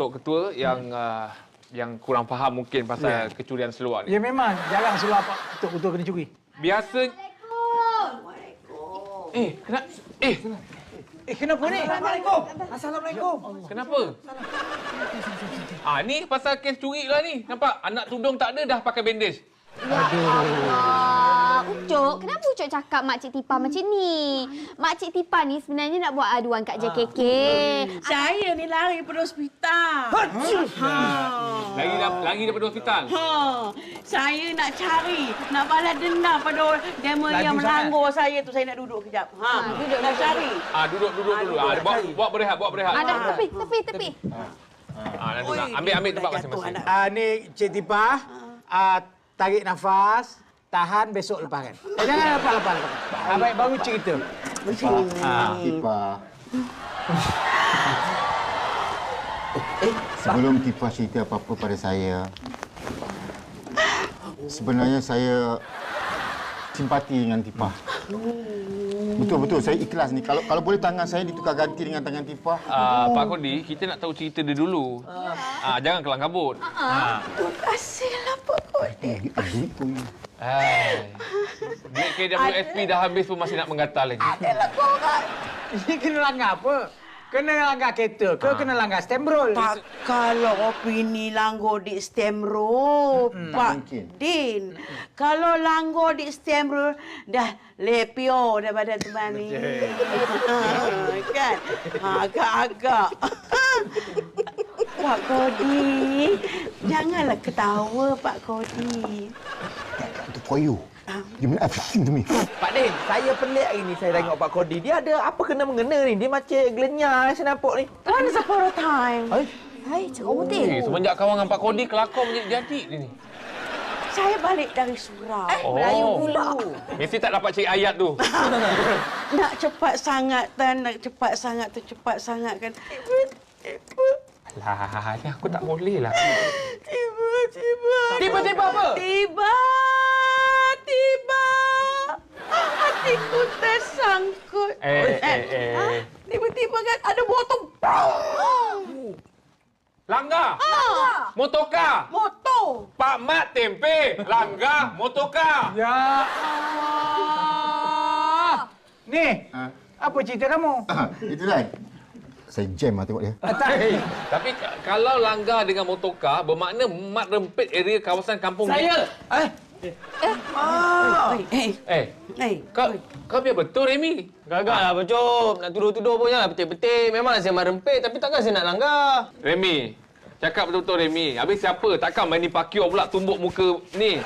Tok Ketua yang kurang faham mungkin pasal kecurian seluar ni. Ya memang jarang seluar Pak Tok Ketua kena curi. Biasa Kenapa ni? Assalamualaikum. Assalamualaikum. kenapa? Ni pasal kes curi lah ni. Nampak anak tudung tak ada dah pakai bandage. Allah. Ucok, kenapa Ucok cakap Makcik Tipa macam ni? Makcik Tipa ni sebenarnya nak buat aduan kat JKK. Saya ni lari pada hospital. Lagi daripada hospital. Saya nak cari, nak balas dendam pada demo yang melanggar saya tu. Saya nak duduk kejap. Duduk, nak cari. Duduk dulu. Buat berehat. Ada tepi. Ambil tempat masing-masing. Ni Cik Tipa. Tarik nafas. Tahan, besok lepaskan. Jangan lepas. Baik, baru cerita. Tipa. Sebelum Tipa cerita apa-apa pada saya, sebenarnya saya simpati dengan Tipa. Betul, saya ikhlas ni. Kalau boleh tangan saya ditukar ganti dengan tangan Tipa. Pak Kodi, kita nak tahu cerita dia dulu. Jangan kelang kabut. Terima kasihlah Pak Kodi. Duit pun. Duit KWSP dah habis pun masih nak menggatal lagi. Ini kena langgar apa? Kena langgar kereta ke kena langgar stem roll? Pak, kalau opini langgar di stem roll, Pak mungkin. Din. Kalau langgar di stem roll, dah lepio daripada teman ni. Kan? Agak-agak. Pak Kodi, janganlah ketawa, Pak Kodi. Itu for you. You mean everything to me. Pak Din, saya pelik hari ni saya tengok Pak Kodi. Dia ada apa kena-mengena ni? Dia macam gelenyar saya nampak ni. Once upon a time. Hai, cakap putih. Semenjak kawan dengan Pak Kodi, kelakar menjadi dia ni. Saya balik dari surau. Melayu pula. Mesti tak dapat cari ayat tu. Nak cepat sangat kan. Alah, ni aku tak boleh lah. Tiba-tiba apa? Tiba. Hatiku tersangkut. Tiba-tiba kan ada botol. Langgar. Motorkar. Motor. Pak Mat tempe. Langgar. Motorkar. Ya Allah. Ni, apa cerita kamu? Itulah. Saya jam lah tengok dia. Tapi kalau langgar dengan motorkar, bermakna mat rempit area kawasan kampung Saya. Kau biar betul, Remy. Gagaklah Bocop. Nak tuduh-tuduh pun janganlah betik-betik. Memanglah saya merempit tapi takkan saya nak langgar. Remy, cakap betul-betul, Remy. Habis siapa? Takkan main ni pakior pula tumbuk muka ni.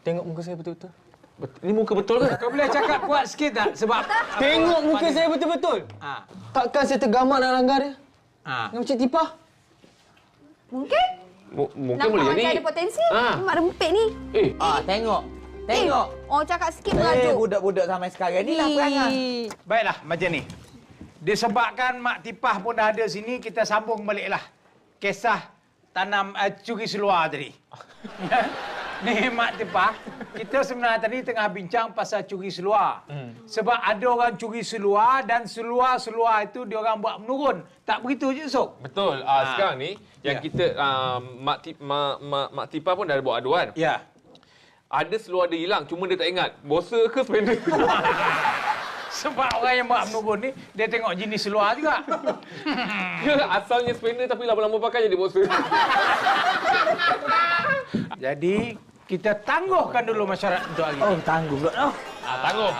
Tengok muka saya betul-betul. Ini muka betul ke? Kau boleh cakap kuat sikit tak? Sebab Tengok muka saya betul-betul. Takkan saya tergamak nak langgar dia? Dengan Cik Tipa? Mungkin. Mungkin Nampak boleh macam jadi. ada potensi. Mak rempit ni. Tengok. Orang cakap sikit merajuk. Budak-budak sampai sekarang ni lah perangai. baiklah macam ni. Disebabkan Mak Tipah pun dah ada sini, kita sambung baliklah kisah tanam curi seluar tadi. Ni Mak Tipah, kita sebenarnya tadi tengah bincang pasal curi seluar. Sebab ada orang curi seluar dan seluar-seluar itu diorang buat menurun. Tak begitu je, Sok? Betul. Sekarang ni yang kita Mak Tipa pun dah buat aduan. Ya. Ada seluar dia hilang, cuma dia tak ingat. Bosa ke spender? Sebab orang yang buat menurun ni, dia tengok jenis seluar juga. Asalnya spender tapi lama-lama pakai jadi bosa. Jadi, kita tangguhkan dulu masyarakat untuk hari ini. Oh, tangguh pula. Tangguh.